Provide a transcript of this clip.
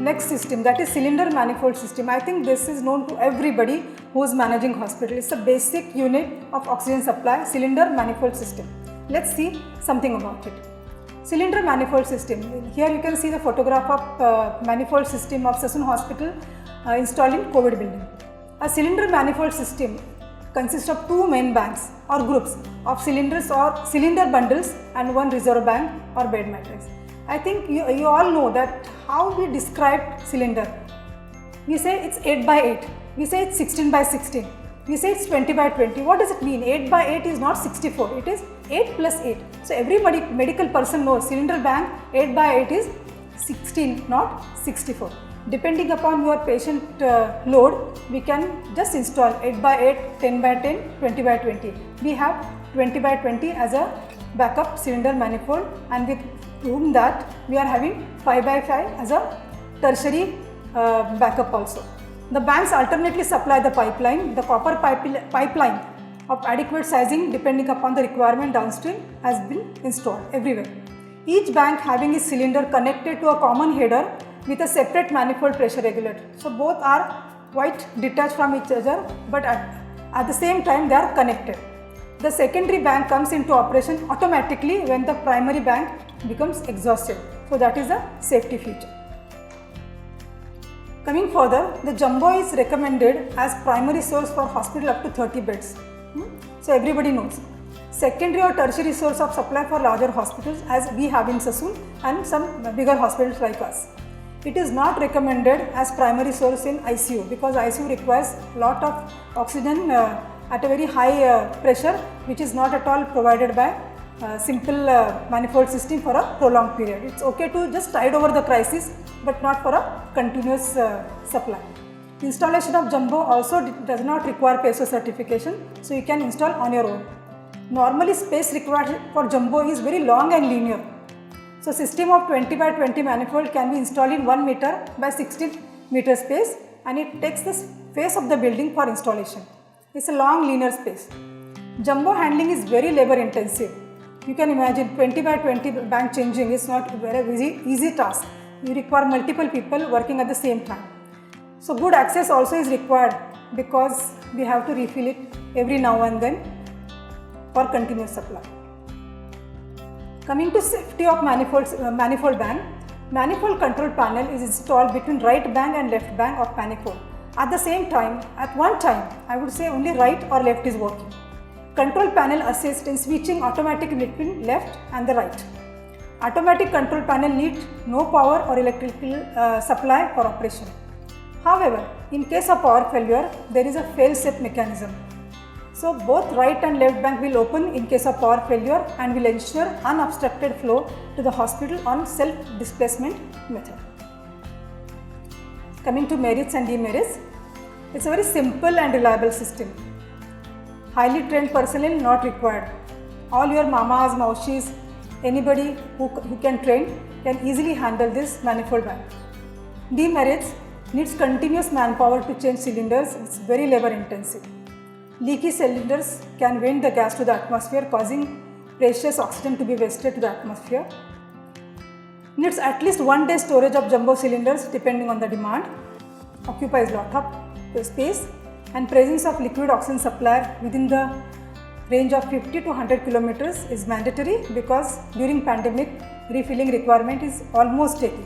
next system, that is cylinder manifold system. I think this is known to everybody who is managing hospital. It's a basic unit of oxygen supply, cylinder manifold system. Let's see something about it. Cylinder manifold system. Here you can see the photograph of manifold system of Sassoon Hospital installed in COVID building. A cylinder manifold system consists of two main banks or groups of cylinders or cylinder bundles and one reserve bank or bed matrix. I think you all know that how we describe cylinder. We say it's 8 by 8, we say it's 16 by 16, we say it's 20 by 20. What does it mean? 8 by 8 is not 64, it is 8 plus 8. So everybody, medical person knows cylinder bank 8 by 8 is 16, not 64. Depending upon your patient load, we can just install 8 by 8, 10 by 10, 20 by 20. We have 20 by 20 as a backup cylinder manifold, and with whom that we are having 5 by 5 as a tertiary backup also. The banks alternately supply the pipeline. The copper pipeline of adequate sizing depending upon the requirement downstream has been installed everywhere. Each bank having its cylinder connected to a common header with a separate manifold pressure regulator. So both are quite detached from each other, but at the same time they are connected. The secondary bank comes into operation automatically when the primary bank becomes exhausted. So that is a safety feature. Coming further, the jumbo is recommended as primary source for hospital up to 30 beds. So everybody knows. Secondary or tertiary source of supply for larger hospitals as we have in Sassoon and some bigger hospitals like us. It is not recommended as primary source in ICU because ICU requires lot of oxygen at a very high pressure, which is not at all provided by simple manifold system for a prolonged period. It's okay to just tide over the crisis, but not for a continuous supply. Installation of jumbo also does not require PESO certification, so you can install on your own. Normally space required for jumbo is very long and linear. So system of 20 by 20 manifold can be installed in 1 meter by 16 meter space, and it takes the face of the building for installation. It's a long linear space. Jumbo handling is very labor intensive. You can imagine 20 by 20 bank changing is not a very easy task. You require multiple people working at the same time. So good access also is required because we have to refill it every now and then for continuous supply. Coming to safety of manifold bank, manifold control panel is installed between right bank and left bank of manifold. At the same time, at one time, I would say only right or left is working. Control panel assists in switching automatically between left and the right. Automatic control panel needs no power or electrical supply for operation. However, in case of power failure, there is a fail-safe mechanism. So both right and left bank will open in case of power failure and will ensure unobstructed flow to the hospital on self-displacement method. Coming to merits and demerits, it's a very simple and reliable system. Highly trained personnel not required. All your mamas, maushis, anybody who can train can easily handle this manifold bank. Demerits, needs continuous manpower to change cylinders. It's very labor intensive. Leaky cylinders can vent the gas to the atmosphere, causing precious oxygen to be wasted to the atmosphere. Needs at least 1 day storage of jumbo cylinders depending on the demand. Occupies lot of space, and presence of liquid oxygen supply within the range of 50 to 100 kilometers is mandatory because during pandemic refilling requirement is almost taken.